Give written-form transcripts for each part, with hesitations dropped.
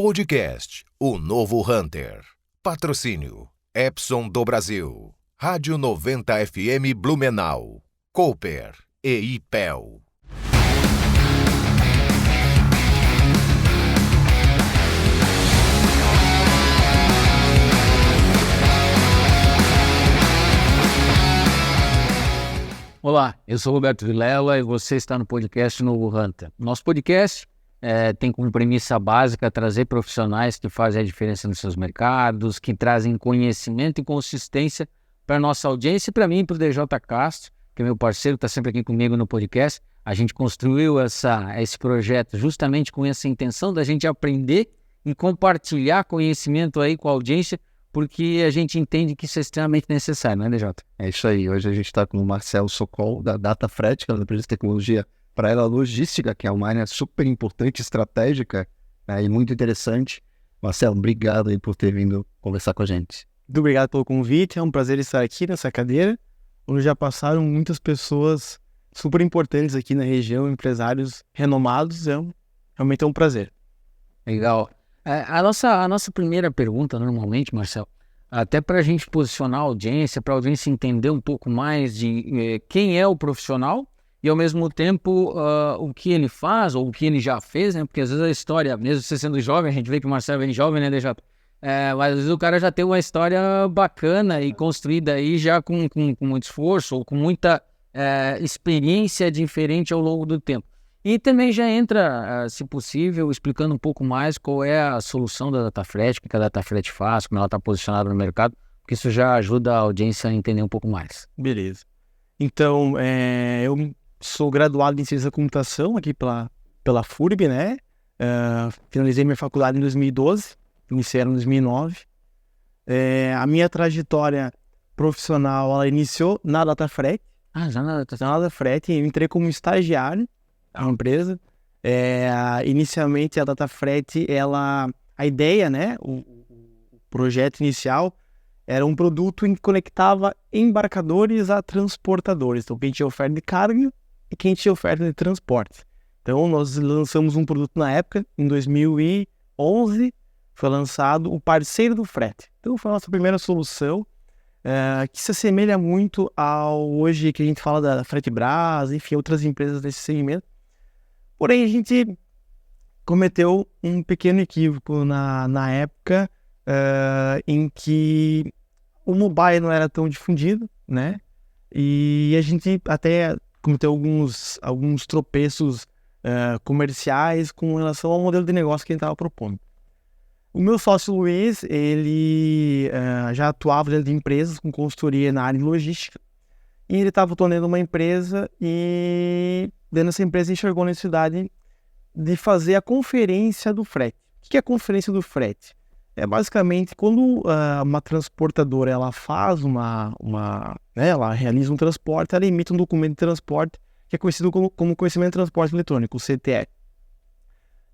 Podcast O Novo Hunter. Patrocínio Epson do Brasil, Rádio 90 FM Blumenau, Cooper e IPEL. Olá, eu sou Roberto Vilela e você está no podcast Novo Hunter. Nosso podcast tem como premissa básica trazer profissionais que fazem a diferença nos seus mercados, que trazem conhecimento e consistência para a nossa audiência e para mim e para o DJ Castro, que é meu parceiro, está sempre aqui comigo no podcast. A gente construiu esse projeto justamente com essa intenção da gente aprender e compartilhar conhecimento aí com a audiência, porque a gente entende que isso é extremamente necessário, não é, DJ? É isso aí. Hoje a gente está com o Marcelo Sokol, da Datafret, que é uma empresa de tecnologia para a logística, que é uma área super importante, estratégica, né, e muito interessante. Marcelo, obrigado aí por ter vindo conversar com a gente. Muito obrigado pelo convite. É um prazer estar aqui nessa cadeira, onde já passaram muitas pessoas super importantes aqui na região, empresários renomados. Realmente é um prazer. Legal. A nossa primeira pergunta, normalmente, Marcelo, até para a gente posicionar a audiência, para a audiência entender um pouco mais de quem é o profissional e, ao mesmo tempo, o que ele faz ou o que ele já fez, né? Porque, às vezes, a história, mesmo você sendo jovem, a gente vê que o Marcelo vem jovem, né, DJ? Mas, às vezes, o cara já tem uma história bacana e construída aí já com muito esforço ou com muita experiência diferente ao longo do tempo. E também já entra, se possível, explicando um pouco mais qual é a solução da Datafret, o que a Datafret faz, como ela está posicionada no mercado, porque isso já ajuda a audiência a entender um pouco mais. Beleza. Então, eu sou graduado em Ciência da Computação aqui pela FURB, né? Finalizei minha faculdade em 2012, iniciei em 2009. A minha trajetória profissional, ela iniciou na Datafret. Já na Datafret, eu entrei como estagiário a empresa. Inicialmente a Datafret, a ideia, né, o projeto inicial era um produto que conectava embarcadores a transportadores. Então, quem tinha oferta de carga e quem tinha oferta de transporte. Então, nós lançamos um produto na época, em 2011, foi lançado o Parceiro do Frete. Então, foi a nossa primeira solução, que se assemelha muito ao hoje que a gente fala da Fretebras, enfim, outras empresas desse segmento. Porém, a gente cometeu um pequeno equívoco na época, em que o mobile não era tão difundido, né? E a gente até cometeu alguns tropeços comerciais com relação ao modelo de negócio que a gente estava propondo. O meu sócio Luiz, ele já atuava dentro de empresas com consultoria na área de logística, e ele estava atuando uma empresa e dentro dessa empresa enxergou a necessidade de fazer a conferência do frete. O que é a conferência do frete? É basicamente quando uma transportadora ela faz ela realiza um transporte, ela emite um documento de transporte que é conhecido como conhecimento de transporte eletrônico, o CTE.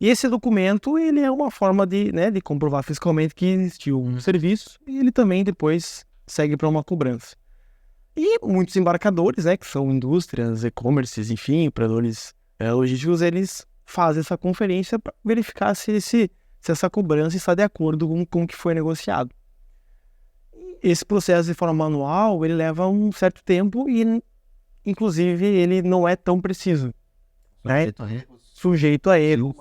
E esse documento ele é uma forma de comprovar fiscalmente que existiu um serviço e ele também depois segue para uma cobrança. E muitos embarcadores, né, que são indústrias, e-commerces, enfim, operadores logísticos, eles fazem essa conferência para verificar se essa cobrança está de acordo com o que foi negociado. Esse processo de forma manual, ele leva um certo tempo e, inclusive, ele não é tão preciso. Sujeito a erro.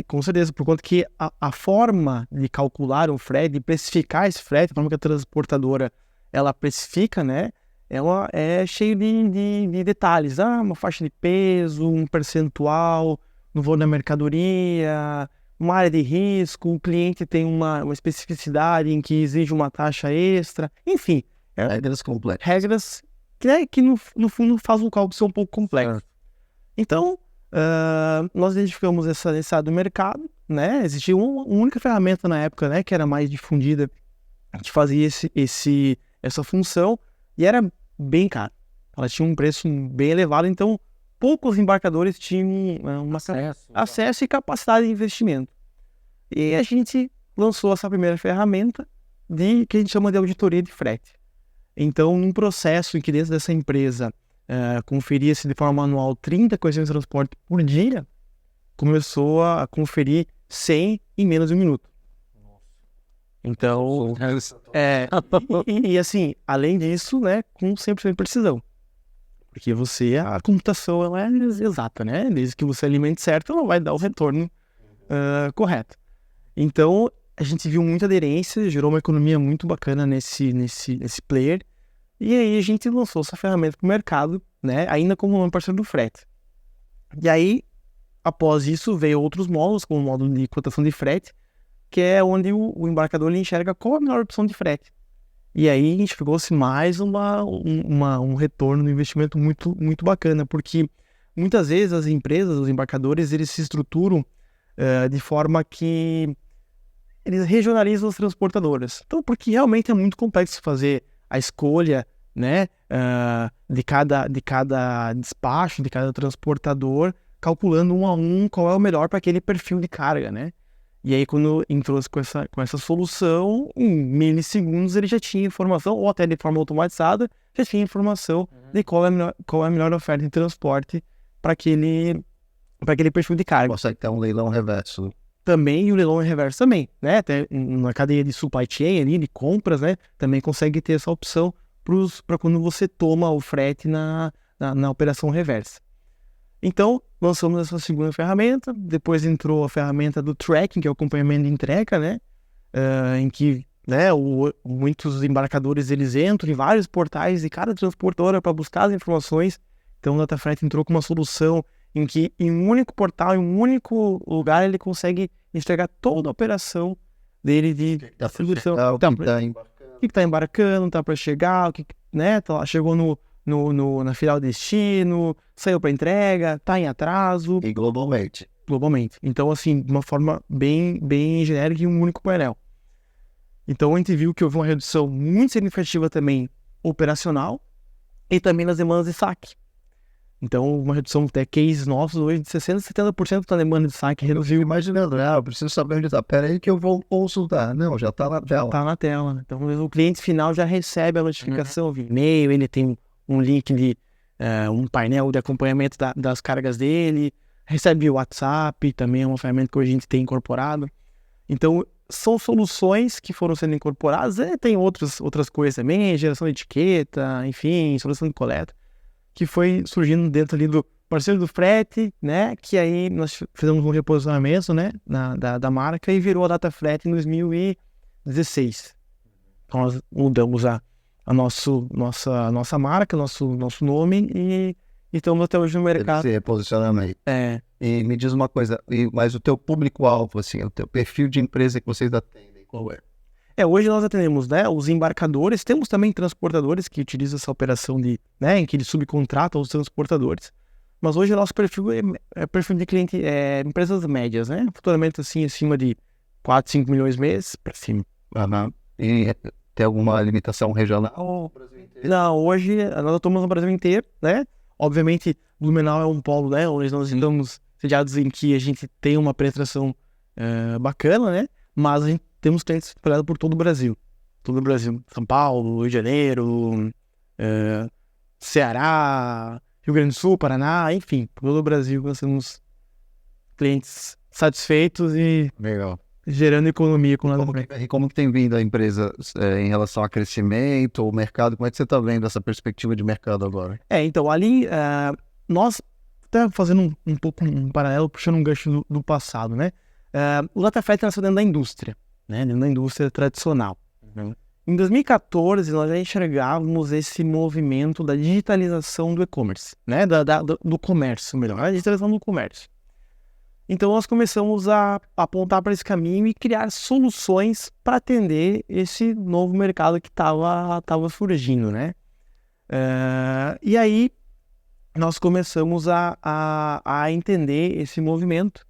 Com certeza, por conta que a forma de calcular o frete, de precificar esse frete, a forma que a transportadora ela precifica, né? Ela é cheia de detalhes. Uma faixa de peso, um percentual no valor da mercadoria, uma área de risco, o cliente tem uma especificidade em que exige uma taxa extra. Enfim, regras complexas. Regras que no fundo faz o cálculo ser um pouco complexo. Então, nós identificamos essa necessidade do mercado, né? Existia uma única ferramenta na época, né, que era mais difundida, que fazia essa função, e era bem cara. Ela tinha um preço bem elevado, então poucos embarcadores tinham acesso e capacidade de investimento. E a gente lançou essa primeira ferramenta que a gente chama de auditoria de frete. Então, num processo em que dentro dessa empresa conferia-se de forma manual 30 conhecimentos de transporte por dia, começou a conferir 100 em menos de 1 minuto. Então, e assim, além disso, né, com 100% de precisão. Porque a computação, ela é exata, né? Desde que você alimente certo, ela vai dar o retorno correto. Então, a gente viu muita aderência, gerou uma economia muito bacana nesse player. E aí a gente lançou essa ferramenta para o mercado, né? Ainda como um parceiro do frete. E aí, após isso, veio outros módulos, como o módulo de cotação de frete, que é onde o embarcador ele enxerga qual a melhor opção de frete. E aí a gente pegou-se mais um retorno no investimento muito, muito bacana, porque muitas vezes as empresas, os embarcadores, eles se estruturam de forma que eles regionalizam as transportadoras. Então, porque realmente é muito complexo fazer a escolha, né, de cada despacho, de cada transportador, calculando um a um qual é o melhor para aquele perfil de carga, né? E aí, quando entrou com essa solução, em milissegundos ele já tinha informação, ou até de forma automatizada, já tinha informação de qual é a melhor oferta de transporte para aquele perfil de carga. Consegue ter um leilão reverso. Também, e o leilão reverso também, né? Até na cadeia de supply chain ali, de compras, né? Também consegue ter essa opção para quando você toma o frete na operação reversa. Então, lançamos essa segunda ferramenta, depois entrou a ferramenta do tracking, que é o acompanhamento de entrega, né? Em que, né, muitos embarcadores, eles entram em vários portais de cada transportadora para buscar as informações. Então, o DataFrete entrou com uma solução em que, em um único portal, em um único lugar, ele consegue entregar toda a operação dele de distribuição. O que está embarcando, está para chegar, né, chegou na final destino, saiu para entrega, está em atraso. E globalmente. Então, assim, de uma forma bem genérica, em um único painel. Então, a gente viu que houve uma redução muito significativa também operacional e também nas demandas de saque. Então, uma redução até cases nossos hoje de 60% a 70% da demanda de saque reduziu. Imaginando, eu preciso saber onde está. Pera aí que eu vou consultar. Não, já está na tela. Está na tela, né? Então, o cliente final já recebe a notificação via e-mail, ele tem um link de um painel de acompanhamento das cargas dele, recebe o WhatsApp, também é uma ferramenta que hoje a gente tem incorporado. Então, são soluções que foram sendo incorporadas, tem outras coisas também, geração de etiqueta, enfim, solução de coleta, que foi surgindo dentro ali do parceiro do frete, né, que aí nós fizemos um reposicionamento, né, da marca e virou a DataFrete em 2016. Então, nós mudamos a nossa marca, nosso nome e estamos até hoje no mercado. Esse reposicionamento. E me diz uma coisa, mas o teu público-alvo, assim, o teu perfil de empresa que vocês atendem, qual é? Hoje nós atendemos, né, os embarcadores, temos também transportadores que utilizam essa operação em que eles subcontratam os transportadores, mas hoje o nosso perfil é perfil de cliente, empresas médias, né, futuramente assim, acima de 4, 5 milhões mês para cima. E tem alguma limitação regional? Não, hoje nós atuamos no Brasil inteiro, né? Obviamente, Blumenau é um polo, né? Onde nós estamos sediados em que a gente tem uma penetração bacana, né? Mas a gente temos clientes espalhados por todo o Brasil. Todo o Brasil. São Paulo, Rio de Janeiro, Ceará, Rio Grande do Sul, Paraná, enfim. Por todo o Brasil nós temos clientes satisfeitos e... Legal. Gerando economia com nada. E como que tem vindo a empresa em relação a crescimento, o mercado? Como é que você está vendo essa perspectiva de mercado agora? Então, ali, nós, até fazendo um pouco um paralelo, puxando um gancho do passado, né? O DataFrete nasceu dentro da indústria, né? Dentro da indústria tradicional. Em 2014, nós já enxergávamos esse movimento da digitalização do e-commerce, né? Do comércio, melhor, a digitalização do comércio. Então, nós começamos a apontar para esse caminho e criar soluções para atender esse novo mercado que estava surgindo, né? E aí, nós começamos a entender esse movimento.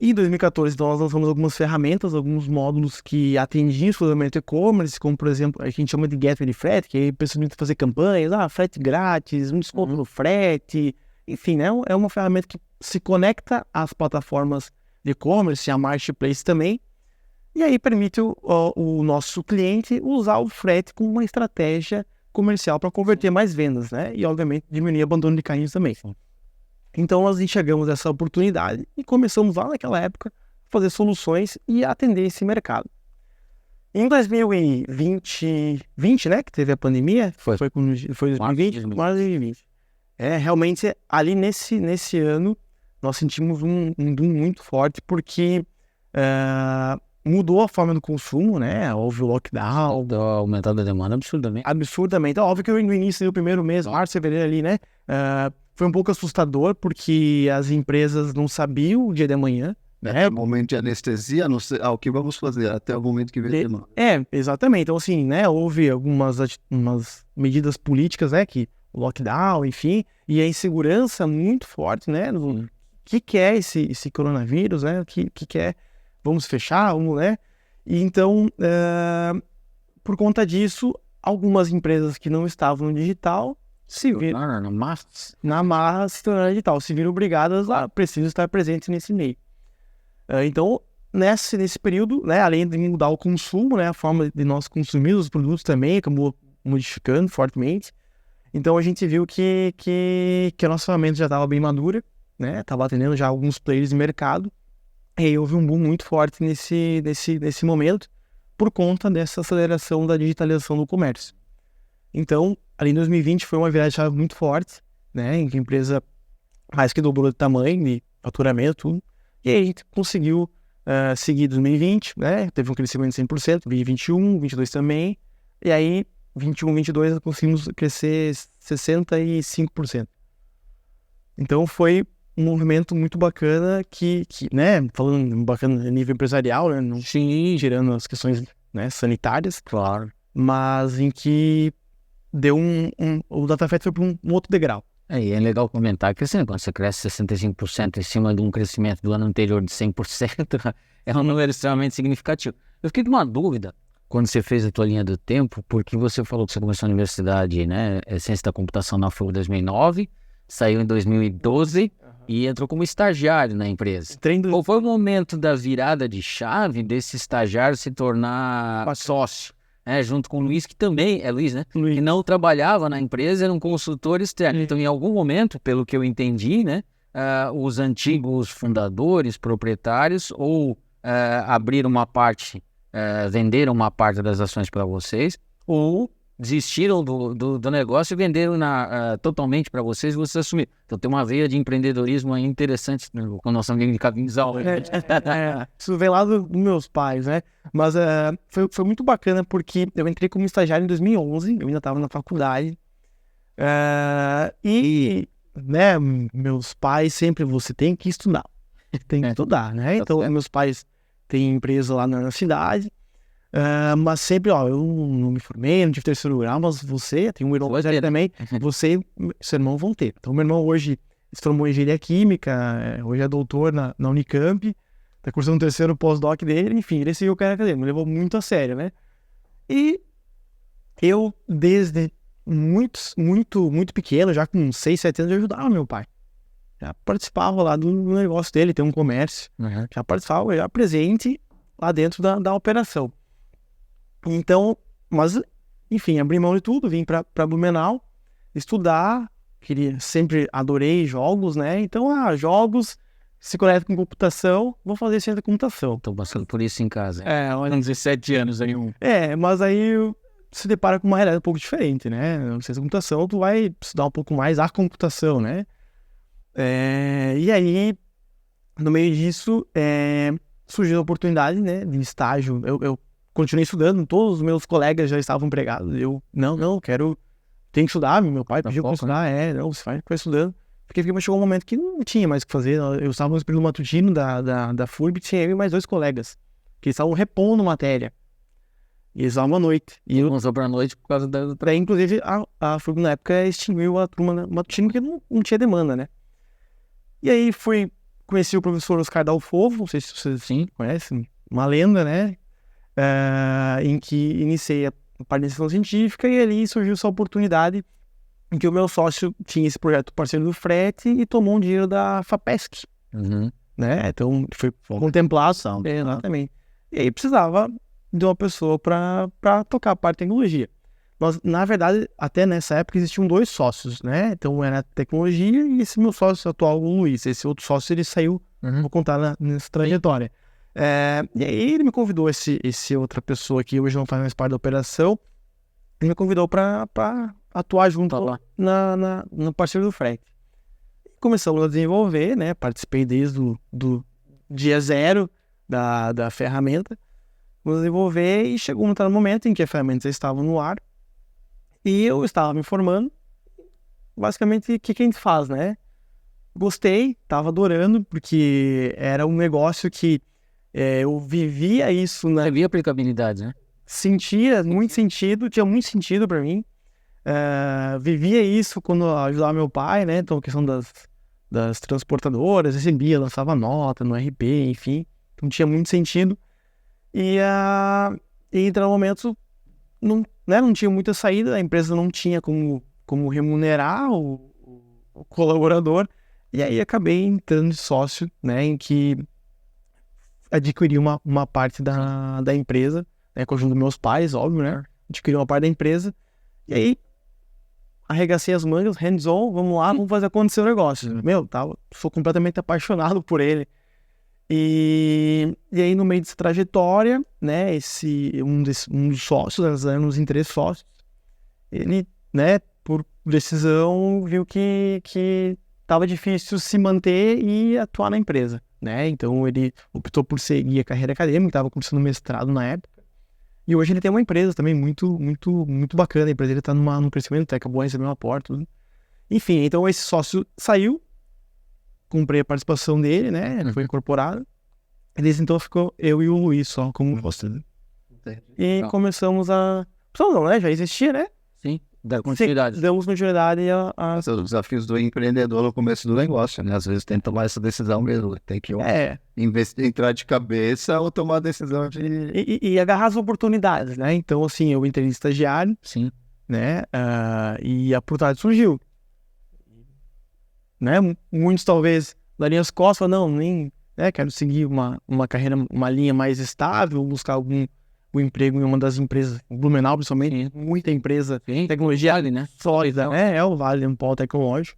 E em 2014, então, nós lançamos algumas ferramentas, alguns módulos que atendiam exclusivamente e-commerce, como, por exemplo, a gente chama de Gateway de frete, que aí precisa fazer campanhas, frete grátis, um desconto no frete, enfim, né? É uma ferramenta que se conecta às plataformas de e-commerce, a marketplace também, e aí permite o nosso cliente usar o frete como uma estratégia comercial para converter mais vendas, né? E, obviamente, diminuir o abandono de carrinhos também. Então, nós enxergamos essa oportunidade e começamos lá naquela época a fazer soluções e atender esse mercado. Em 2020, né, que teve a pandemia, foi 2020, março de 2020. Realmente, ali nesse ano, nós sentimos um boom muito forte, porque mudou a forma do consumo, né? Houve o lockdown. Aumentando a demanda absurdamente. Absurdamente. Óbvio que no início do primeiro mês, março, fevereiro ali, né? Foi um pouco assustador, porque as empresas não sabiam o dia de amanhã. Até o momento de anestesia, não sei, o que vamos fazer até o momento que vem demanda. Exatamente. Então, assim, né? Houve umas medidas políticas, né? Que o lockdown, enfim, e a insegurança muito forte, né? O que é esse coronavírus, né? O que é? Vamos fechar, né? E então, por conta disso, algumas empresas que não estavam no digital se viram na marra se tornaram digital, se viram obrigadas a precisam estar presentes nesse meio. Então, nesse período, né, além de mudar o consumo, né, a forma de nós consumir os produtos também acabou modificando fortemente. Então, a gente viu que a nossa ferramenta já estava bem madura, né, estava atendendo já alguns players de mercado, e aí houve um boom muito forte nesse momento, por conta dessa aceleração da digitalização do comércio. Então, ali em 2020 foi uma virada de chave muito forte, né, em que a empresa mais que dobrou de tamanho, de faturamento, tudo. E aí a gente conseguiu seguir 2020, né? Teve um crescimento de 100%, 2021, 22 também. E aí, 21, 22, nós conseguimos crescer 65%. Então foi um movimento muito bacana que né? Falando bacana a nível empresarial, né? Não tirando as questões, né, sanitárias. Claro. Mas em que deu o DataFet foi para um outro degrau. E é legal comentar que assim, quando você cresce 65% em cima de um crescimento do ano anterior de 100%, é um número extremamente significativo. Eu fiquei com uma dúvida quando você fez a tua linha do tempo, porque você falou que você começou a universidade, né, Ciência da Computação na FURG em 2009, saiu em 2012 e entrou como estagiário na empresa. Qual foi o momento da virada de chave desse estagiário se tornar sócio? Junto com o Luiz, que também é Luiz, né? Luiz. Que não trabalhava na empresa, era um consultor externo. Então, em algum momento, pelo que eu entendi, né? Os antigos fundadores, proprietários, ou abriram uma parte, venderam uma parte das ações para vocês, ou desistiram do negócio e venderam totalmente para vocês e vocês assumiram. Então tem uma veia de empreendedorismo aí interessante, né, com nossa amiga de Capinzal. Isso vem lá dos meus pais, né? Mas foi muito bacana, porque eu entrei como estagiário em 2011, eu ainda estava na faculdade. E, né, meus pais sempre, você tem que estudar. Tem que estudar, né? Então, meus pais têm empresa lá na cidade. Mas sempre, eu não me formei, não tive terceiro grau, mas você, tem um irmão mais velho também, você e seu irmão vão ter. Então, meu irmão hoje se formou em engenharia química, hoje é doutor na Unicamp, tá cursando o terceiro pós-doc dele, enfim, ele seguiu o cara acadêmico, me levou muito a sério, né? E eu, desde muito pequeno, já com 6, 7 anos, eu ajudava meu pai. Já participava lá do negócio dele, tem um comércio, já participava, já presente lá dentro da operação. Então, mas, enfim, abri mão de tudo, vim para Blumenau estudar, sempre adorei jogos, né? Então, jogos se conectam com computação, vou fazer ciência da computação. Estou passando por isso em casa. Olha, 17 anos aí. Mas aí se depara com uma realidade um pouco diferente, né? Na ciência da computação, tu vai estudar um pouco mais a computação, né? E aí, no meio disso, surgiu a oportunidade, né, de estágio. Eu continuei estudando, todos os meus colegas já estavam empregados. Eu, tenho que estudar, meu pai pediu para estudar, você vai estudando. Porque chegou um momento que não tinha mais o que fazer. Eu estava no período matutino da FURB, tinha eu e mais 2 colegas, que estavam repondo matéria. E eles estavam à noite. E eu começou para a noite por causa da... Inclusive, a FURB na época extinguiu a turma matutino, porque não tinha demanda, né? E aí conheci o professor Oscar Dalfovo, não sei se vocês conhecem, uma lenda, né? Em que iniciei a parte de iniciação científica, e ali surgiu essa oportunidade em que o meu sócio tinha esse projeto parceiro do frete e tomou um dinheiro da FAPESC, né? Então foi contemplado, exatamente. E aí precisava de uma pessoa para tocar a parte de tecnologia. Nós, na verdade, até nessa época existiam 2 sócios, né? Então era tecnologia e esse meu sócio atual, o Luiz. Esse outro sócio, ele saiu, vou contar nessa trajetória. E aí ele me convidou, esse outra pessoa que hoje não faz mais parte da operação, ele me convidou para atuar junto no parceiro do frete. Começamos a desenvolver, né? Participei desde do dia zero da ferramenta. Vamos desenvolver e chegou um momento em que a ferramenta já estava no ar e eu estava me formando. Basicamente, o que a gente faz, né? Gostei, estava adorando, porque era um negócio que eu vivia isso, né? Havia aplicabilidade, né? Sentia muito sentido, tinha muito sentido para mim. Vivia isso quando eu ajudava meu pai, né? Então, a questão das transportadoras, recebia, lançava nota no RP, enfim. Então, tinha muito sentido. E então, no momento, não tinha muita saída, a empresa não tinha como remunerar o colaborador. E aí, acabei entrando de sócio, né? Em que adquiri uma parte da empresa, né? Com a ajuda dos meus pais, óbvio, né? Adquiri uma parte da empresa. E aí, arregacei as mangas, hands-on, vamos lá, vamos fazer acontecer o negócio. Sou completamente apaixonado por ele. E aí, no meio dessa trajetória, né, um dos sócios, nós éramos em 3 sócios, ele, né, por decisão, viu que estava difícil se manter e atuar na empresa, né? Então, ele optou por seguir a carreira acadêmica, estava cursando mestrado na época. E hoje ele tem uma empresa também muito, muito, muito bacana. A empresa dele está num crescimento, acabou recebendo um aporte, tudo. Enfim, então esse sócio saiu, comprei a participação dele, né? Ele foi incorporado. E desde então ficou eu e o Luiz só como sócio, né? E começamos a... Não, né? Já existia, né? Sim, da continuidade. Damos continuidade a... Os desafios do empreendedor no começo do negócio, né? Às vezes tem que tomar essa decisão mesmo. Tem que investir, entrar de cabeça ou tomar a decisão de... E agarrar as oportunidades, né? Então, assim, eu entrei de estagiário, sim, né? E a oportunidade surgiu. Né? Muitos talvez dariam as costas, falaram, não, nem... Né? Quero seguir uma carreira, uma linha mais estável, buscar algum emprego em uma das empresas, o Blumenau principalmente, muita empresa, tecnologia vale, né? sólida, né? É o Vale, um polo tecnológico.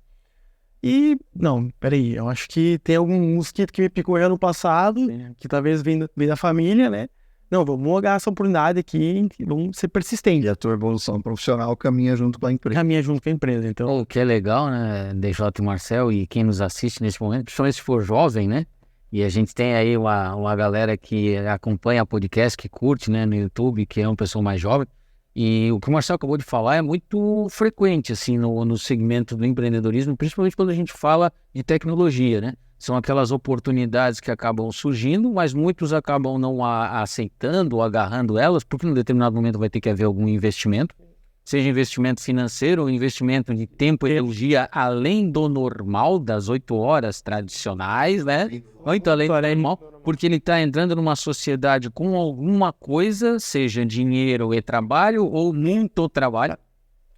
E, não, peraí, eu acho que tem algum mosquito que me picou ano passado, que talvez vem da família, né? Não, vamos agarrar essa oportunidade aqui, vamos ser persistentes. E a tua evolução profissional caminha junto com a empresa. Caminha junto com a empresa, então... O que é legal, né, DJ e Marcel, e quem nos assiste nesse momento, principalmente se for jovem, né? E a gente tem aí uma galera que acompanha podcast, que curte, né, no YouTube, que é uma pessoa mais jovem. E o que o Marcel acabou de falar é muito frequente, assim, no segmento do empreendedorismo, principalmente quando a gente fala de tecnologia, né? São aquelas oportunidades que acabam surgindo, mas muitos acabam não aceitando ou agarrando elas, porque em determinado momento vai ter que haver algum investimento, seja investimento financeiro ou investimento de tempo e energia além do normal, das 8 horas tradicionais, né? Muito além do normal, porque ele está entrando numa sociedade com alguma coisa, seja dinheiro e trabalho ou muito trabalho,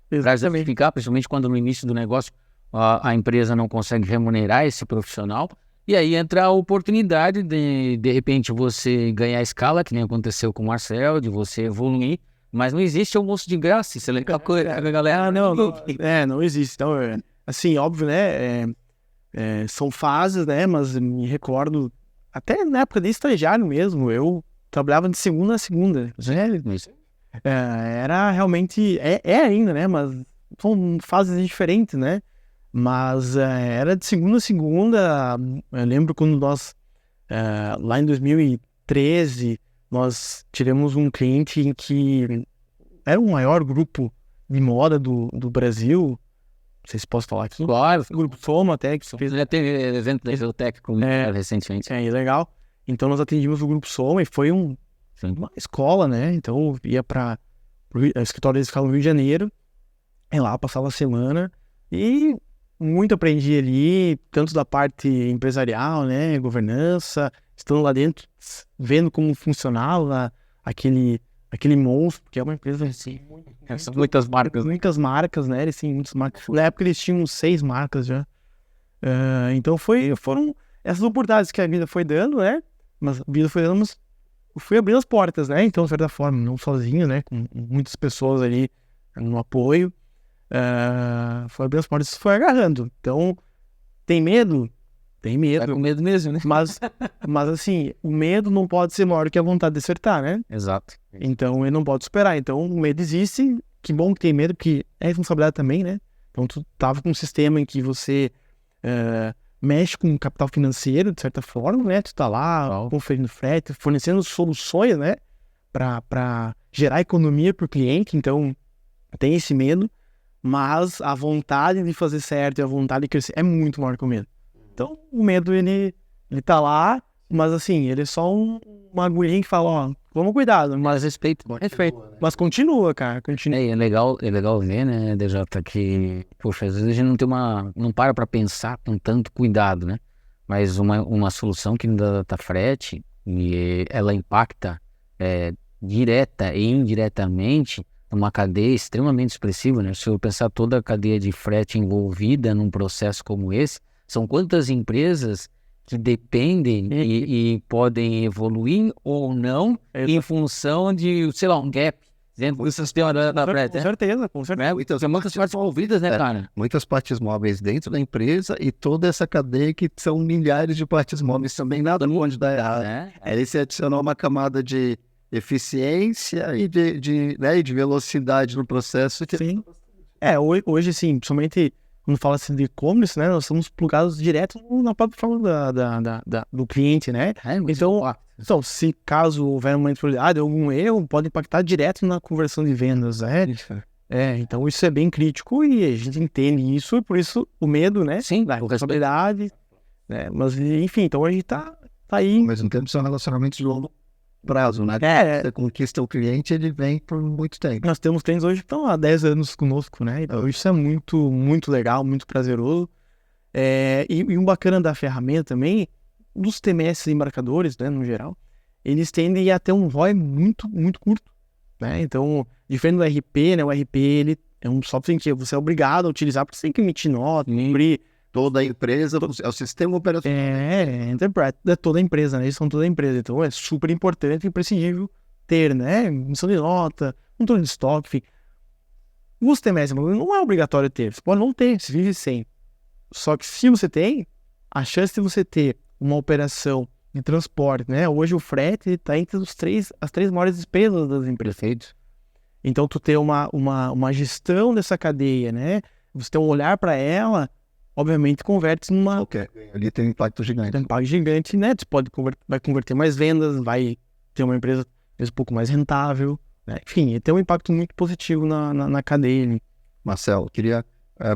para justificar, principalmente quando no início do negócio a empresa não consegue remunerar esse profissional. E aí entra a oportunidade de repente, você ganhar escala, que nem aconteceu com o Marcel, de você evoluir. Mas não existe almoço de graça, isso é legal, galera. Não existe. Então, assim, óbvio, né? São fases, né? Mas me recordo, até na época de estagiário mesmo, eu trabalhava de segunda a segunda. Era realmente, ainda, né? Mas são fases diferentes, né? Mas era de segunda a segunda. Eu lembro quando nós, lá em 2013, nós tivemos um cliente em que era o maior grupo de moda do Brasil. Não sei se posso falar aqui. Claro. O Grupo Soma até, que fez... Já teve evento da Exotec recentemente. Legal. Então nós atendimos o Grupo Soma e foi uma escola, né? Então eu ia para o escritório deles ficava no Rio de Janeiro. E lá passava a semana e muito aprendi ali, tanto da parte empresarial, né? Governança, estando lá dentro, vendo como funcionava aquele monstro, que é uma empresa assim, são muitas marcas. Muitas marcas, né? Eles tinham muitas marcas. Na época eles tinham 6 marcas já. Então foram essas oportunidades que a vida foi dando, né? Mas a vida foi dando, mas eu fui abrindo as portas, né? Então, de certa forma, não sozinho, né? Com muitas pessoas ali no apoio. Foi abrindo as portas e foi agarrando. Então, tem medo? Tem Vai medo. com medo mesmo, né? Mas assim, o medo não pode ser maior que a vontade de acertar, né? Exato. Então ele não pode superar. Então o medo existe. Que bom que tem medo, porque é responsabilidade também, né? Então tu tava com um sistema em que você mexe com capital financeiro, de certa forma, né? Tu tá lá Legal. conferindo frete, fornecendo soluções, né? Para gerar economia para o cliente. Então tem esse medo, mas a vontade de fazer certo e a vontade de crescer é muito maior que o medo. Então o medo, ele tá lá, mas assim, ele é só uma agulhinha que fala, ó, vamos cuidado, Mas respeito. mas continua, cara, continua. É legal ver, né, DJ, que, poxa, às vezes a gente não para pensar com tanto cuidado, né? Mas uma solução que da Datafret, e ela impacta direta e indiretamente uma cadeia extremamente expressiva, né? Se eu pensar toda a cadeia de frete envolvida num processo como esse, são quantas empresas que dependem e podem evoluir ou não em função de, sei lá, um gap dentro do sistema da frete, Com né? certeza, com certeza. Tem muitas partes envolvidas, né, cara? Muitas partes móveis dentro da empresa e toda essa cadeia que são milhares de partes móveis também, nada pode dar errado. Aí você adicionou uma camada de eficiência e de velocidade no processo. Sim. Hoje, assim, principalmente quando fala assim de e-commerce, né? Nós somos plugados direto na plataforma do cliente, né? Então, se caso houver uma instabilidade, algum erro, pode impactar direto na conversão de vendas, né? Então isso é bem crítico e a gente entende isso, e por isso o medo, né? Sim, da responsabilidade, né? Mas, enfim, então a gente tá aí. Ao mesmo tempo, são relacionamentos de longo prazo, né? Você conquista o cliente, ele vem por muito tempo. Nós temos clientes hoje que estão há 10 anos conosco, né? Então isso é muito, muito legal, muito prazeroso. E um bacana da ferramenta também, dos TMS embarcadores, né, no geral, eles tendem a ter um ROI muito, muito curto, né? Então, diferente do RP, né? O RP, ele é um software que você é obrigado a utilizar, porque você tem que emitir nota, cumprir. Toda a empresa, é o sistema operacional. Enterprise, toda a empresa, né? Eles são toda a empresa, então é super importante e imprescindível ter, né? Emissão de nota, controle de estoque, enfim. Os TMS não é obrigatório ter, você pode não ter, você vive sem. Só que se você tem, a chance de você ter uma operação de transporte, né? Hoje o frete está entre as três maiores despesas das empresas. Perfeito. Então tu ter uma gestão dessa cadeia, né? Você ter um olhar para ela, obviamente converte numa... Ali tem um impacto gigante. Tem um impacto gigante, né? Tu vai converter mais vendas, vai ter uma empresa um pouco mais rentável, né? Enfim, tem um impacto muito positivo na cadeia. Marcelo, queria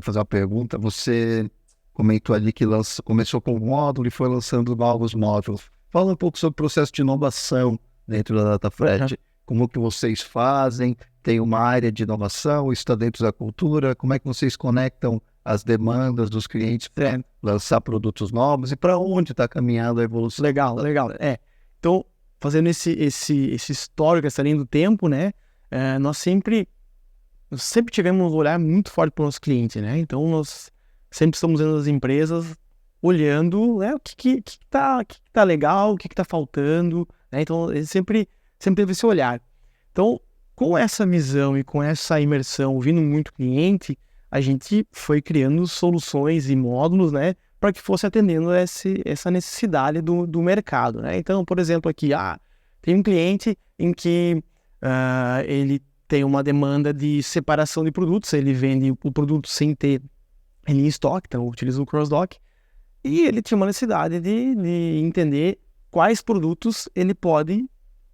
fazer uma pergunta. Você comentou ali que começou com um módulo e foi lançando novos módulos. Fala um pouco sobre o processo de inovação dentro da Datafret. Como que vocês fazem? Tem uma área de inovação? Isso está dentro da cultura? Como é que vocês conectam as demandas dos clientes para lançar produtos novos e para onde está caminhando a evolução? Legal. Então, fazendo esse histórico, essa linha do tempo, né? Nós sempre tivemos um olhar muito forte para o nosso cliente, né? Então, nós sempre estamos vendo as empresas olhando, né? O que tá legal, o que tá faltando, né? Então, ele sempre teve esse olhar. Então, com essa visão e com essa imersão, ouvindo muito cliente, a gente foi criando soluções e módulos, né, para que fosse atendendo essa necessidade do mercado, né? Então, por exemplo, aqui, tem um cliente em que ele tem uma demanda de separação de produtos, ele vende o produto sem ter ele em estoque, então utiliza o cross-dock, e ele tinha uma necessidade de entender quais produtos ele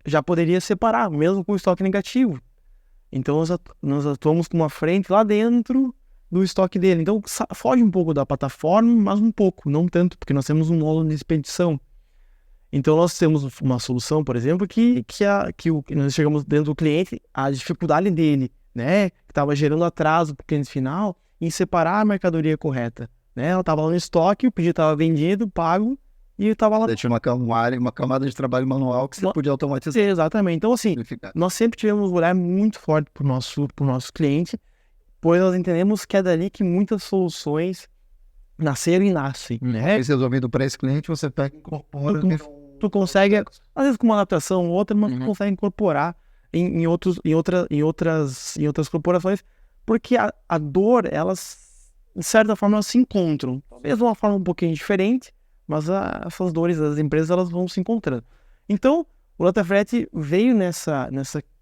já poderia separar, mesmo com estoque negativo. Então, nós atuamos com uma frente lá dentro do estoque dele. Então, foge um pouco da plataforma, mas um pouco, não tanto, porque nós temos um módulo de expedição. Então, nós temos uma solução, por exemplo, que nós chegamos dentro do cliente, a dificuldade dele, né, que estava gerando atraso para o cliente final, em separar a mercadoria correta, né? Ela estava lá no estoque, o pedido estava vendido, pago, e estava lá... Tinha uma camada de trabalho manual que você podia automatizar. Exatamente. Então, assim, nós sempre tivemos um olhar muito forte para o nosso cliente, pois nós entendemos que é dali que muitas soluções nasceram e nascem, né? Resolvido para esse cliente, você pega e incorpora. Tu consegue, às vezes com uma adaptação ou outra, mas tu consegue incorporar em outras corporações, porque a dor, elas, de certa forma, elas se encontram. Talvez de uma forma um pouquinho diferente, mas essas dores das empresas elas vão se encontrando. Então, o DataFret veio nessa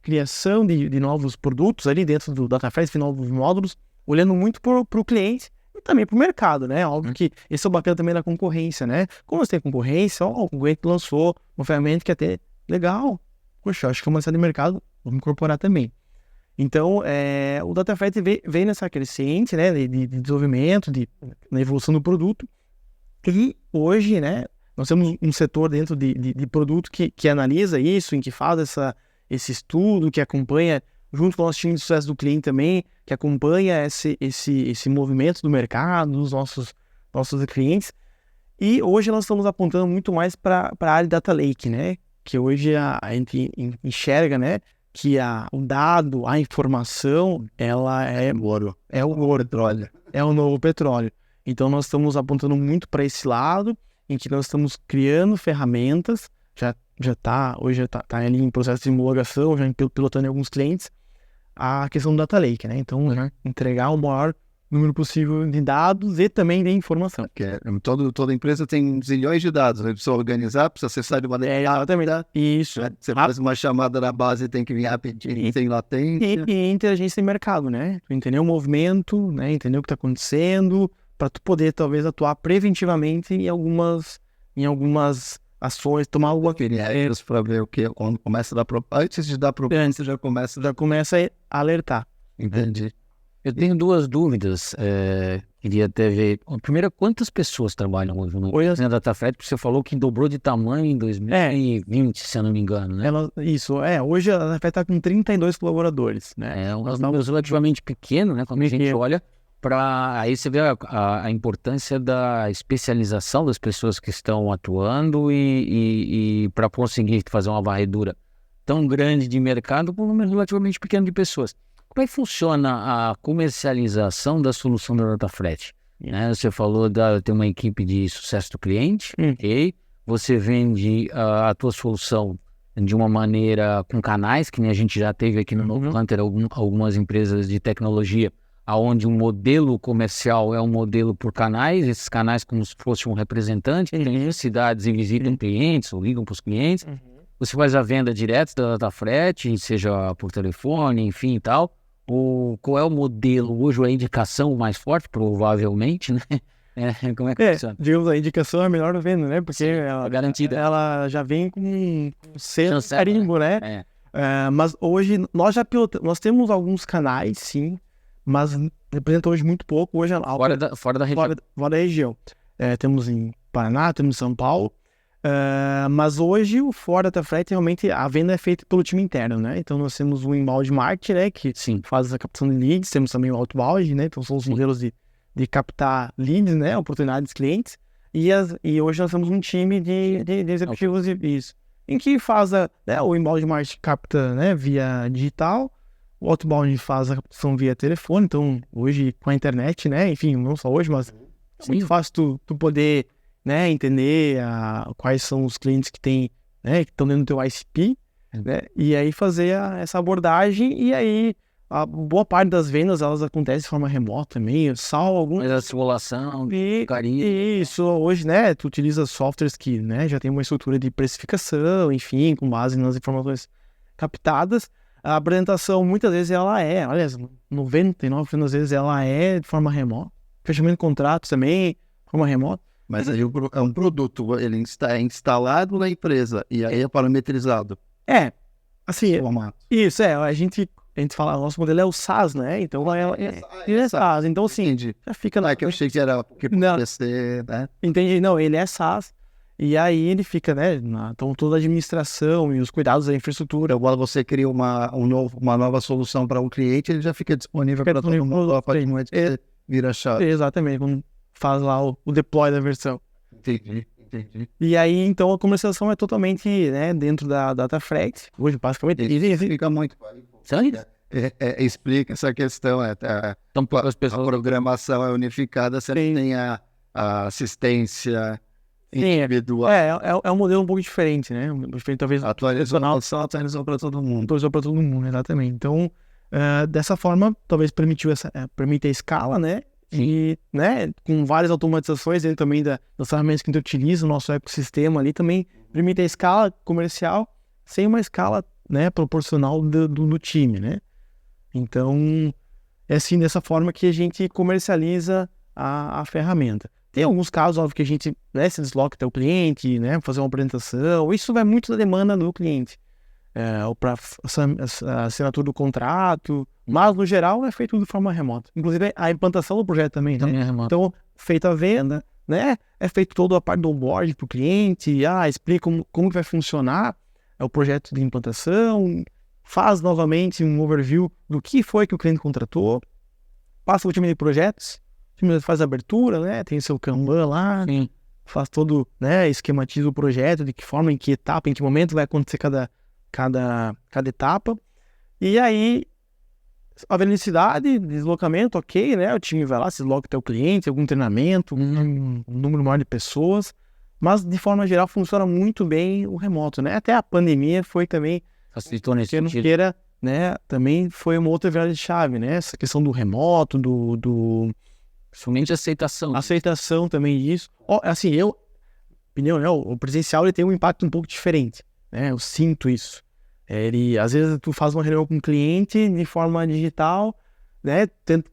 criação de novos produtos ali dentro do DataFret, de novos módulos, olhando muito para o cliente e também para o mercado, né? Óbvio que esse é o bacana também da concorrência, né? Como você tem concorrência, o concorrente lançou uma ferramenta que é até legal. Poxa, acho que é uma necessidade de mercado, vamos incorporar também. Então, o DataFret veio nessa crescente, né, de desenvolvimento, na evolução do produto. E hoje, né, nós temos um setor dentro de produto que analisa isso, em que faz esse estudo, que acompanha, junto com o nosso time de sucesso do cliente também, que acompanha esse movimento do mercado, dos nossos clientes. E hoje nós estamos apontando muito mais para a área de Data Lake, né? Que hoje a gente enxerga, né? Que o dado, a informação, ela é o ouro, petróleo. É o novo petróleo. Então nós estamos apontando muito para esse lado, em que nós estamos criando ferramentas, hoje está ali em processo de homologação, já pilotando em alguns clientes, a questão do Data Lake, né? Então, entregar o maior número possível de dados e também de informação. Toda empresa tem zilhões de dados, né? Precisa organizar, precisa acessar de maneira também dá. Isso. Você faz uma chamada na base, tem que vir rapidinho, tem latência. E inteligência de mercado, né? Tu entender o movimento, né? Entender o que está acontecendo, para tu poder, talvez, atuar preventivamente em algumas ações, tomar alguma critérios para ver o que, quando começa a dar antes de dar problema, você já começa a alertar. Entendi. Eu tenho duas dúvidas, queria até ver. Primeiro, quantas pessoas trabalham hoje no DataFret? Porque você falou que dobrou de tamanho em 2020, se eu não me engano, né? Hoje a DataFret está com 32 colaboradores, né? É um número relativamente pequeno, né? Quando a gente olha aí você vê a importância da especialização das pessoas que estão atuando e para conseguir fazer uma varredura tão grande de mercado com um número relativamente pequeno de pessoas. Como é que funciona a comercialização da solução da DataFret? Né? Você falou ter uma equipe de sucesso do cliente, ok? Você vende a tua solução de uma maneira com canais, que nem a gente já teve aqui no Novo Hunter, algumas empresas de tecnologia, onde um modelo comercial é um modelo por canais, esses canais como se fosse um representante, tem cidades e visitam clientes ou ligam para os clientes. Você faz a venda direta da DataFret, seja por telefone, enfim e tal. Qual é o modelo hoje, a indicação mais forte, provavelmente, né? Como é que funciona? Digamos, a indicação é melhor venda, né? Porque ela, garantida. Ela já vem com selo carimbo, né? Mas hoje nós já pilotamos, nós temos alguns canais, sim, mas representa hoje muito pouco. Hoje fora da região. Fora da região. Temos em Paraná, temos em São Paulo. Mas hoje o fora da DataFret realmente a venda é feita pelo time interno, né? Então nós temos o inbound marketing, né? Que faz a captação de leads, temos também o outbound, né? Então são os modelos de captar leads, né? Oportunidades de clientes. E hoje nós temos um time de executivos isso, em que faz o inbound marketing capta, né, via digital, o outbound faz a captação via telefone. Então hoje com a internet, né? Enfim, não só hoje, mas é muito fácil tu poder, né, entender quais são os clientes que tem, né, que estão dentro do teu ICP, né, e aí fazer essa abordagem. E aí a boa parte das vendas elas acontecem de forma remota também, salvo algumas. Mas a simulação, isso, hoje, né, tu utiliza softwares que, né, já tem uma estrutura de precificação, enfim, com base nas informações captadas. A apresentação muitas vezes aliás, 99% das vezes ela é de forma remota, fechamento de contratos também, de forma remota. Mas aí é um produto, ele está instalado na empresa e aí é parametrizado. Assim, isso, a gente fala, o nosso modelo é o SaaS, né? Então é SaaS. Então, assim, já fica... Não é que eu achei que era porque podia ser, né? Entendi, não, ele é SaaS. E aí ele fica, né? Então toda a administração e os cuidados da infraestrutura. Agora você cria uma nova solução para um cliente, ele já fica disponível para todo mundo. A partir do momento que você vira a chave. Exatamente, quando faz lá o deploy da versão. Entendi. E aí, então, a comercialização é totalmente, né, dentro da DataFret. Hoje, basicamente, fica muito... Explica essa questão. Então, as pessoas... A programação é unificada, você tem a assistência individual. É um modelo um pouco diferente, né? Talvez atualizou para todo mundo. Atualizou para todo mundo, exatamente. Então, dessa forma, talvez permita a escala, né? e, né, com várias automatizações dentro também das ferramentas que a gente utiliza, o nosso ecossistema ali também permite a escala comercial sem uma escala, né, proporcional do time, né? Então, é assim, dessa forma que a gente comercializa a ferramenta. Tem alguns casos, óbvio, que a gente, né, se desloca até o cliente, né, fazer uma apresentação. Isso vai muito da demanda do cliente. Ou para a assinatura do contrato, mas no geral é feito tudo de forma remota. Inclusive a implantação do projeto também, né? Também é remoto. Então, feita a venda, né? É feito toda a parte do onboard para o cliente, explica como que vai funcionar o projeto de implantação, faz novamente um overview do que foi que o cliente contratou, passa o time de projetos, o time faz a abertura, né? Tem o seu Kanban lá, Sim. faz todo, né? Esquematiza o projeto, de que forma, em que etapa, em que momento vai acontecer cada etapa. E aí, haver necessidade de deslocamento, ok, né? O time vai lá, se desloca até o cliente, algum treinamento, um número maior de pessoas, mas de forma geral funciona muito bem o remoto, né? Até a pandemia foi também, Facilitou nesse que não sentido. queira, né? Também foi uma outra virada de chave, né? Essa questão do remoto, do Somente aceitação. aceitação também disso. Assim, opinião, né? O presencial ele tem um impacto um pouco diferente, né? Eu sinto isso. Às vezes tu faz uma reunião com um cliente de forma digital, né? Tu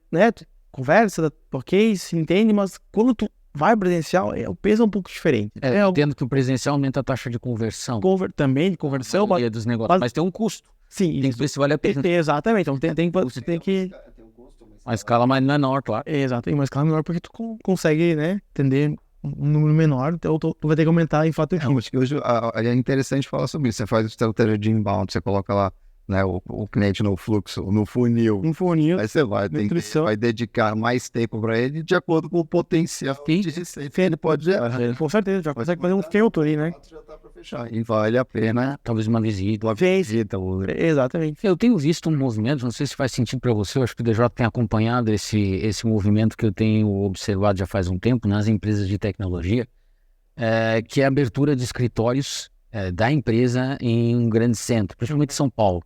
conversa, ok, se entende, mas quando tu vai presencial, o peso é um pouco diferente. Tendo que o presencial aumenta a taxa de conversão. Também de conversão, Maioria dos negócios, mas tem um custo. sim, Tem que ver se vale a pena. exatamente. Então tem que A escala mais menor, claro. exato, tem uma escala menor porque tu consegue, né, atender um número menor, então tu vai ter que aumentar em fato. Acho que hoje é interessante falar sobre isso. Você faz estratégia de inbound, você coloca lá, né, o cliente no fluxo, no funil. Um funil, Aí você nutrição. vai dedicar mais tempo para ele de acordo com o potencial de receita que ele pode gerar. Com certeza, já consegue fazer um filtro aí, né? Já tá para fechar. E vale a pena Talvez uma visita. uma visita. Exatamente. Eu tenho visto um movimento, não sei se faz sentido para você, eu acho que o DJ tem acompanhado esse movimento que eu tenho observado já faz um tempo nas empresas de tecnologia, que é a abertura de escritórios da empresa em um grande centro, principalmente São Paulo.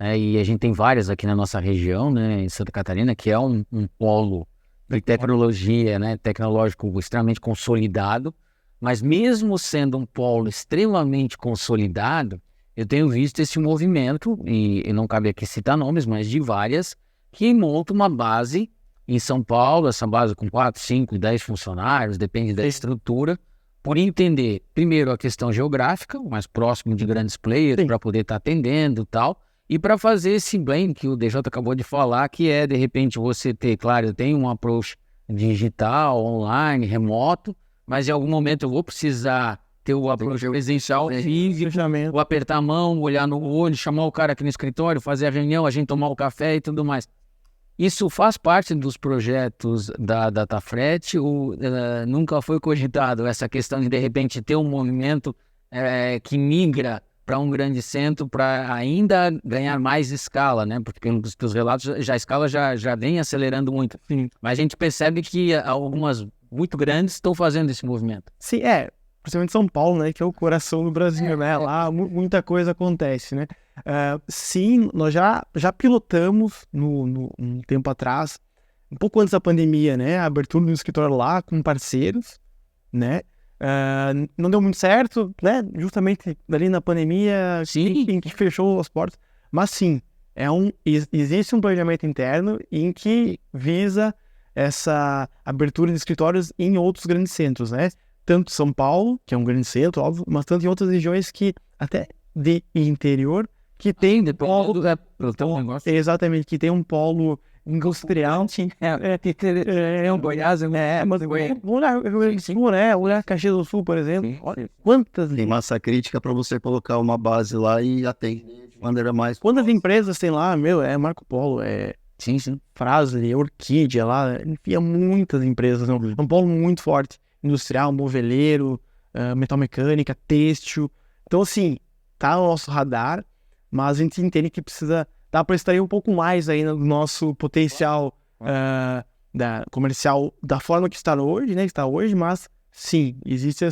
E a gente tem várias aqui na nossa região, né, em Santa Catarina, que é um polo de tecnologia, né, tecnológico extremamente consolidado, mas mesmo sendo um polo extremamente consolidado, eu tenho visto esse movimento, e não cabe aqui citar nomes, mas de várias, que montam uma base em São Paulo, essa base com 4, 5, 10 funcionários, depende da estrutura, por entender, primeiro, a questão geográfica, o mais próximo de grandes players, para poder estar atendendo e tal, e para fazer esse blend que o DJ acabou de falar, que é, de repente, você ter, claro, eu tenho um approach digital, online, remoto, mas em algum momento eu vou precisar ter o approach presencial, físico, vou apertar a mão, olhar no olho, chamar o cara aqui no escritório, fazer a reunião, a gente tomar o café e tudo mais. Isso faz parte dos projetos da DataFret ou nunca foi cogitado essa questão de repente, ter um movimento que migra para um grande centro para ainda ganhar mais escala, né? Porque nos teus relatos a escala já vem acelerando muito. Sim. Mas a gente percebe que algumas muito grandes estão fazendo esse movimento. Sim, principalmente São Paulo, né, que é o coração do Brasil, né? Lá muita coisa acontece, né? Sim, nós já pilotamos um tempo atrás, um pouco antes da pandemia, né? A abertura do escritório lá com parceiros, né? Não deu muito certo, né? Justamente ali na pandemia, em que fechou as portas. Mas sim, existe um planejamento interno em que visa essa abertura de escritórios em outros grandes centros, né? Tanto São Paulo, que é um grande centro, óbvio, mas tanto em outras regiões que até de interior, que tem polo... Exatamente, que tem um polo industrial. Um Goiás, mas olhar Caxias do Sul, por exemplo. Olha quantas... Tem massa crítica para você colocar uma base lá e atender de maneira mais... Quantas empresas tem lá, Marco Polo, Sim. Fras-le, Orquídea lá, enfim, muitas empresas. É um polo muito forte. Industrial, moveleiro, metal mecânica, têxtil. Então, assim, tá no nosso radar, mas a gente entende que dá para extrair um pouco mais aí do nosso potencial comercial da forma que está hoje, mas sim, existe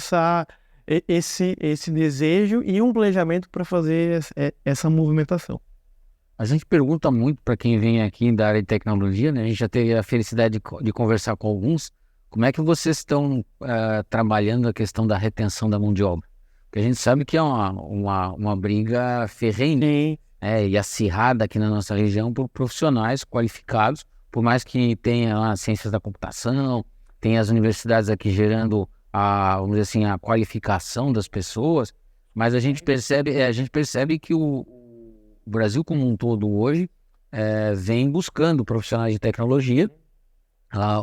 esse desejo e um planejamento para fazer essa movimentação. A gente pergunta muito para quem vem aqui da área de tecnologia, né? A gente já teve a felicidade de conversar com alguns. Como é que vocês estão trabalhando a questão da retenção da mão de obra? Porque a gente sabe que é uma briga ferrenha, Sim. e acirrada aqui na nossa região por profissionais qualificados, por mais que tenha lá ciências da computação, tem as universidades aqui gerando vamos dizer assim, a qualificação das pessoas, mas a gente percebe que o Brasil como um todo hoje vem buscando profissionais de tecnologia.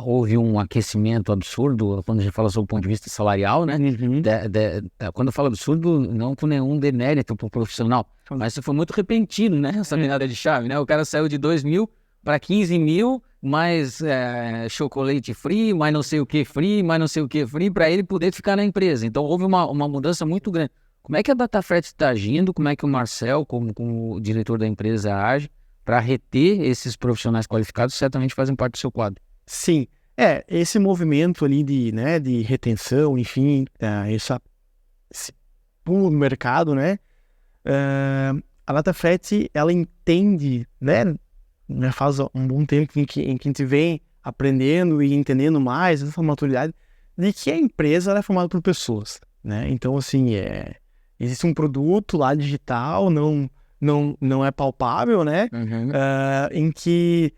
Houve um aquecimento absurdo quando a gente fala sobre o ponto de vista salarial, né? Quando eu falo absurdo, não com nenhum demérito para o profissional, mas isso foi muito repentino, né? Essa virada de chave, né? O cara saiu de 2 mil para 15 mil, mais chocolate free, mais não sei o que free, mais não sei o que free, para ele poder ficar na empresa. Então houve uma mudança muito grande. Como é que a Datafret está agindo? Como é que o Marcel, como o diretor da empresa, age para reter esses profissionais qualificados? Certamente fazem parte do seu quadro. Sim, esse movimento ali de retenção, enfim, esse pulo no mercado, né? A Datafret, ela entende, né? Faz um bom tempo em que a gente vem aprendendo e entendendo mais essa maturidade de que a empresa ela é formada por pessoas, né? Então, assim, existe um produto lá digital, não é palpável, né? Em que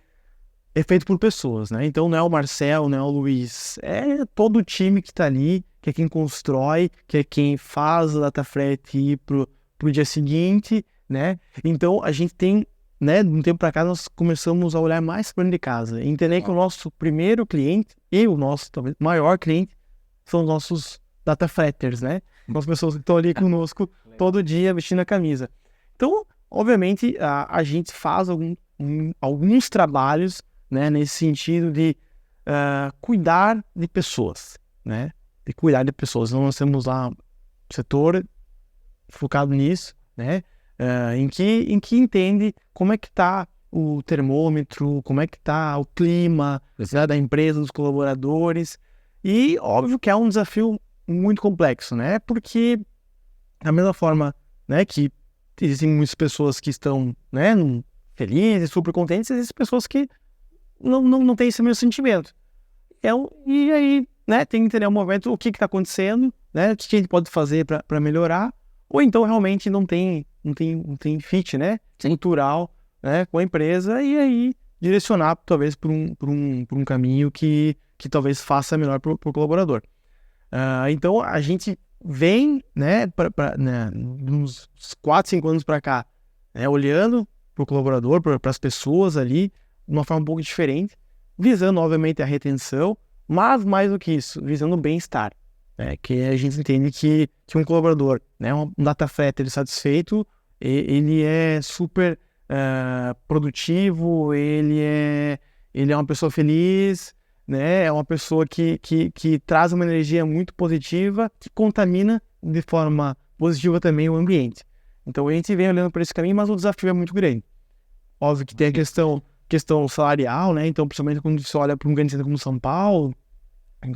é feito por pessoas, né? Então não é o Marcel, não é o Luiz, é todo o time que está ali, que é quem constrói, que é quem faz a Datafret ir pro dia seguinte, né? Então a gente tem, né, de um tempo para cá nós começamos a olhar mais para dentro de casa, entender que o nosso primeiro cliente e o nosso talvez maior cliente são os nossos Datafretters, né? As pessoas que estão ali conosco todo dia vestindo a camisa. Então, obviamente, a gente faz alguns trabalhos, né, nesse sentido de cuidar de pessoas, né? De cuidar de pessoas. Então, nós temos lá um setor focado nisso, né? Em que entende como é que está o termômetro, como é que está o clima da empresa, dos colaboradores. E óbvio que é um desafio muito complexo, né? Porque da mesma forma, né, que existem muitas pessoas que estão, né, felizes, super contentes, existem pessoas que não tem esse mesmo sentimento. E aí, né, tem que entender o momento, o que está acontecendo, né, o que a gente pode fazer para melhorar, ou então realmente não tem fit, né, cultural, né, com a empresa, e aí direcionar talvez por um caminho que talvez faça melhor para o colaborador. Então a gente vem, né, uns 4, 5 anos para cá, né, olhando para o colaborador, para as pessoas ali, de uma forma um pouco diferente, visando, obviamente, a retenção, mas mais do que isso, visando o bem-estar. Que a gente entende que um colaborador, né, um Datafretter satisfeito, ele é super produtivo, ele é uma pessoa feliz, né, é uma pessoa que traz uma energia muito positiva, que contamina de forma positiva também o ambiente. Então a gente vem olhando para esse caminho, mas o desafio é muito grande. Óbvio que tem a questão salarial, né? Então, principalmente quando você olha para um grande centro como São Paulo,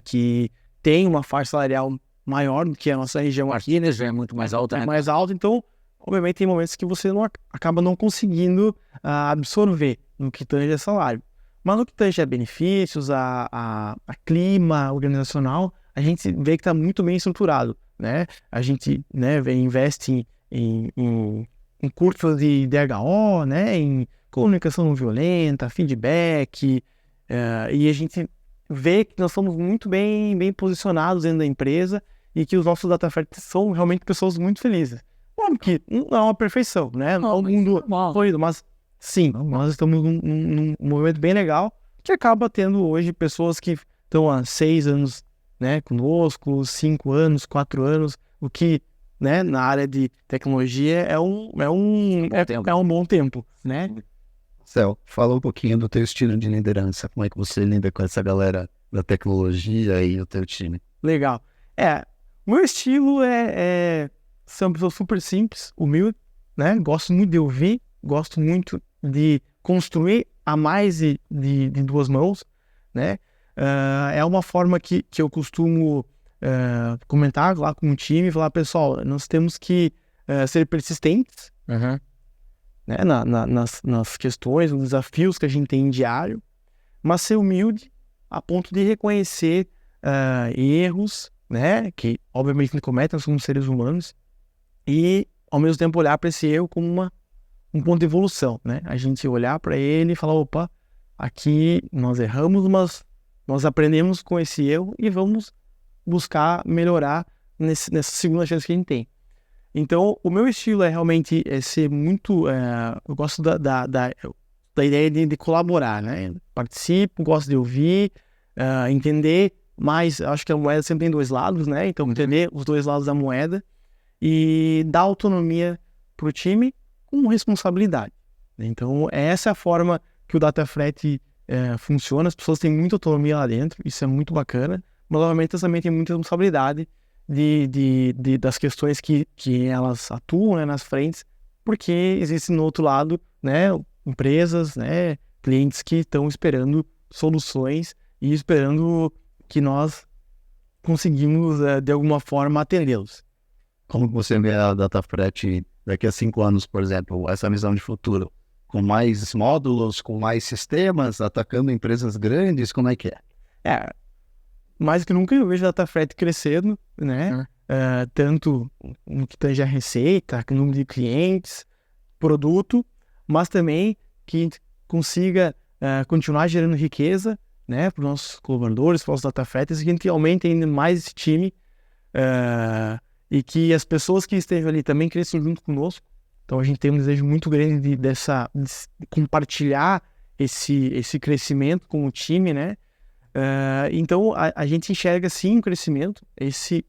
que tem uma faixa salarial maior do que a nossa região aqui, né? Já é muito mais alta, é né? mais alta, então, obviamente, tem momentos que você acaba não conseguindo absorver no que tange a salário. Mas no que tange a benefícios, a clima organizacional, a gente vê que está muito bem estruturado, né? A gente, né, investe em cursos de DHO, né? Em comunicação não violenta, feedback, e a gente vê que nós somos muito bem posicionados dentro da empresa e que os nossos Datafretters são realmente pessoas muito felizes. Claro que não é uma perfeição, né? Não é um mundo fluido, mas sim, nós estamos num movimento bem legal que acaba tendo hoje pessoas que estão há 6 anos, né, conosco, 5 anos, 4 anos, o que, né, na área de tecnologia é um bom tempo, né? Céu, fala um pouquinho do teu estilo de liderança. Como é que você lida com essa galera da tecnologia e o teu time? Legal. O meu estilo são pessoas super simples, humilde, né? Gosto muito de ouvir, gosto muito de construir a mais de 2 mãos, né? É uma forma que eu costumo comentar lá com o time, falar, pessoal, nós temos que ser persistentes, né, nas questões, nos desafios que a gente tem em diário, mas ser humilde a ponto de reconhecer erros, né, que obviamente não cometem, nós somos seres humanos, e ao mesmo tempo olhar para esse erro como um ponto de evolução, né? A gente olhar para ele e falar, opa, aqui nós erramos, mas nós aprendemos com esse erro e vamos buscar melhorar nessa segunda chance que a gente tem. Então, o meu estilo é realmente ser muito... eu gosto da ideia de colaborar, né? Participo, gosto de ouvir, entender, mas acho que a moeda sempre tem dois lados, né? Então, entender os dois lados da moeda e dar autonomia para o time com responsabilidade. Então, essa é a forma que o DataFret funciona. As pessoas têm muita autonomia lá dentro, isso é muito bacana, mas, obviamente, elas também têm muita responsabilidade das questões que elas atuam, né, nas frentes, porque existe no outro lado, né, empresas, né, clientes que estão esperando soluções e esperando que nós conseguimos, de alguma forma, atendê-los. Como você vê a DataFret daqui a 5 anos, por exemplo, essa visão de futuro? Com mais módulos, com mais sistemas, atacando empresas grandes, como é que é? Mais que nunca eu vejo a DataFret crescendo, né? Tanto no que tange a receita, número de clientes, produto, mas também que a gente consiga continuar gerando riqueza, né, para os nossos colaboradores, para os DataFretters, e que a gente aumente ainda mais esse time e que as pessoas que estejam ali também cresçam junto conosco. Então a gente tem um desejo muito grande de compartilhar esse crescimento com o time, né? Então a gente enxerga sim um crescimento,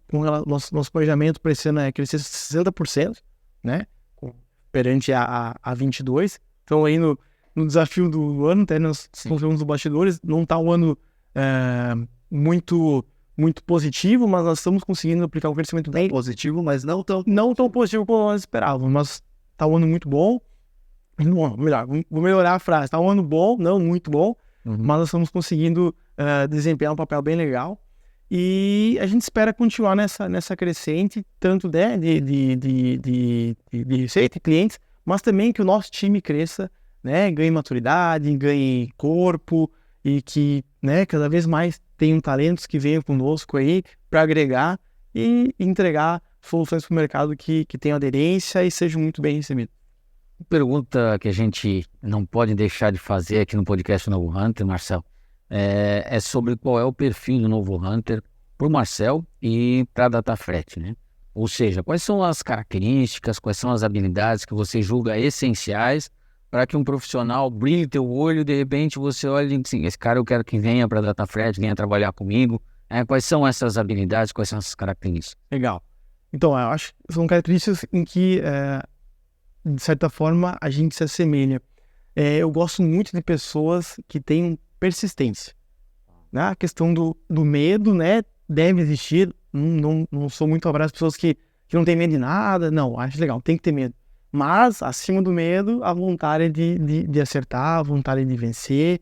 com o nosso planejamento para esse ano é crescer 60%, né? Perante a 22. Então aí no desafio do ano, até nós conversamos nos bastidores, não está um ano muito positivo, mas nós estamos conseguindo aplicar um crescimento bem Positivo, mas não tão positivo como nós esperávamos, mas está um ano muito bom. Vou melhorar a frase, está um ano bom, não muito bom, mas nós estamos conseguindo desempenhar um papel bem legal e a gente espera continuar nessa crescente, tanto de receita e clientes, mas também que o nosso time cresça, né, ganhe maturidade, ganhe corpo e que, né, cada vez mais tenham talentos que venham conosco aí para agregar e entregar soluções para o mercado que tenham aderência e sejam muito bem recebidos. Pergunta que a gente não pode deixar de fazer aqui no podcast Novo Hunter, Marcel, é sobre qual é o perfil do Novo Hunter para o Marcel e para a DataFret, né? Ou seja, quais são as características, quais são as habilidades que você julga essenciais para que um profissional brilhe teu olho e de repente você olha e diz assim, esse cara eu quero que venha para a DataFret, venha trabalhar comigo. Quais são essas habilidades, quais são essas características? Legal. Então, eu acho que são características em que, de certa forma, a gente se assemelha. Eu gosto muito de pessoas que têm persistência. Né? A questão do medo, né, deve existir. Não sou muito abraço pessoas que não têm medo de nada. Não, acho legal, tem que ter medo. Mas, acima do medo, a vontade de acertar, a vontade de vencer.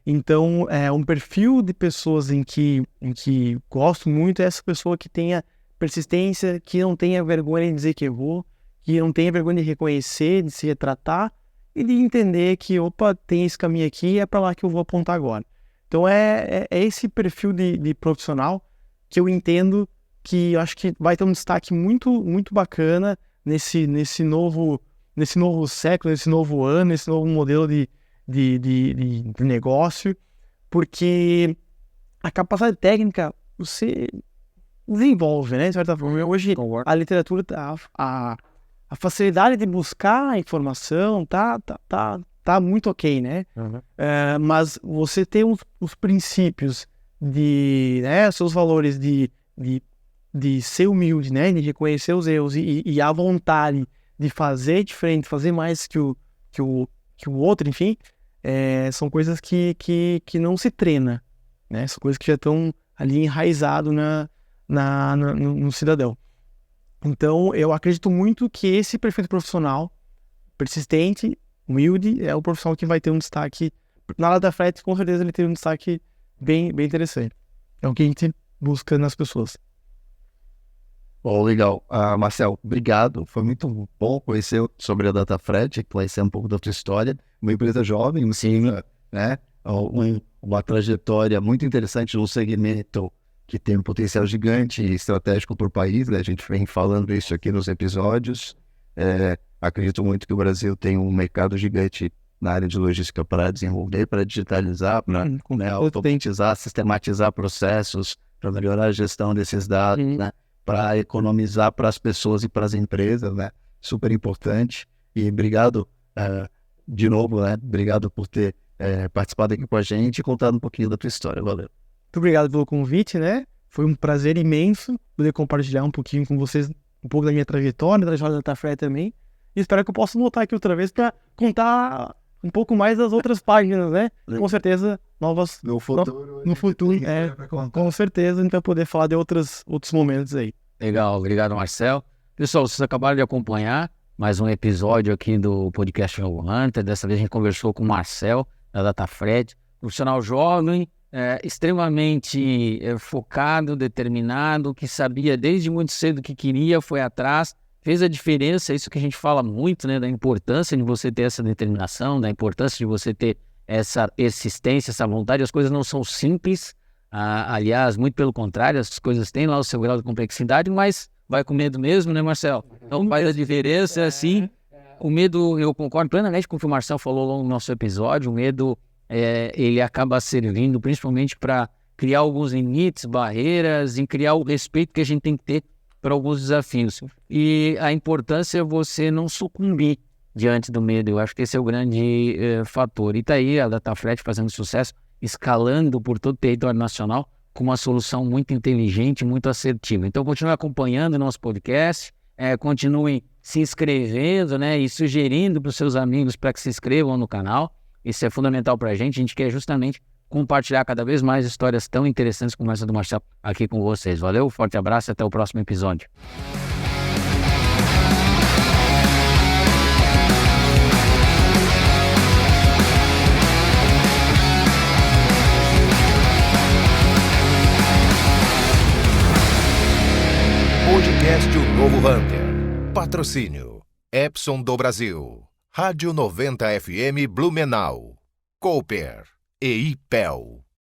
Então, um perfil de pessoas em que gosto muito é essa pessoa que tenha persistência, que não tenha vergonha de dizer que errou, que não tenha vergonha de reconhecer, de se retratar e de entender que, opa, tem esse caminho aqui, é para lá que eu vou apontar agora. Então, é esse perfil de profissional que eu entendo que eu acho que vai ter um destaque muito, muito bacana nesse novo século, nesse novo ano, nesse novo modelo de negócio, porque a capacidade técnica você desenvolve, né, de certa forma. Hoje, a literatura, a facilidade de buscar a informação tá muito ok, né? Mas você ter os princípios né, seus valores de ser humilde, né, de reconhecer os erros e a vontade de fazer diferente, fazer mais que o outro, enfim, são coisas que não se treina, né? São coisas que já estão ali enraizadas no cidadão. Então, eu acredito muito que esse perfil profissional, persistente, humilde, é o profissional que vai ter um destaque. Na DataFret, com certeza, ele tem um destaque bem, bem interessante. É o que a gente busca nas pessoas. Bom, legal. Marcel, obrigado. Foi muito bom conhecer sobre a DataFred, conhecer um pouco da tua história. Uma empresa jovem, né? Uma trajetória muito interessante num segmento que tem um potencial gigante e estratégico para o país, né? A gente vem falando isso aqui nos episódios. Acredito muito que o Brasil tem um mercado gigante na área de logística para desenvolver, para digitalizar, para automatizar, sistematizar processos, para melhorar a gestão desses dados, né? Para economizar para as pessoas e para as empresas, né? Super importante. E obrigado de novo, né? Obrigado por ter participado aqui com a gente e contado um pouquinho da tua história. Valeu. Muito obrigado pelo convite, né? Foi um prazer imenso poder compartilhar um pouquinho com vocês, um pouco da minha trajetória, da trajetória da DataFred também. E espero que eu possa voltar aqui outra vez para contar um pouco mais das outras páginas, né? Com certeza, novas... No futuro, com certeza a gente vai poder falar de outros momentos aí. Legal, obrigado, Marcel. Pessoal, vocês acabaram de acompanhar mais um episódio aqui do podcast Novo Hunter. Dessa vez a gente conversou com o Marcel, da DataFred, profissional jovem, extremamente focado, determinado, que sabia desde muito cedo o que queria, foi atrás, fez a diferença. Isso que a gente fala muito, né, da importância de você ter essa determinação, da importância de você ter essa persistência, essa vontade. As coisas não são simples, aliás, muito pelo contrário, as coisas têm lá o seu grau de complexidade, mas vai com medo mesmo, né, Marcel? Então faz a diferença, assim. O medo, eu concordo plenamente com o que o Marcel falou ao longo do nosso episódio. O medo, ele acaba servindo principalmente para criar alguns limites, barreiras, e criar o respeito que a gente tem que ter para alguns desafios. E a importância é você não sucumbir diante do medo. Eu acho que esse é o grande fator. E tá aí a DataFred fazendo sucesso, escalando por todo o território nacional com uma solução muito inteligente, muito assertiva. Então, continue acompanhando o nosso podcast, continuem se inscrevendo, né, e sugerindo para os seus amigos para que se inscrevam no canal. Isso é fundamental para a gente quer justamente compartilhar cada vez mais histórias tão interessantes como essa do Marcel aqui com vocês. Valeu, forte abraço e até o próximo episódio. Podcast O Novo Hunter. Patrocínio Epson do Brasil, Rádio 90 FM Blumenau, Cooper e IPEL.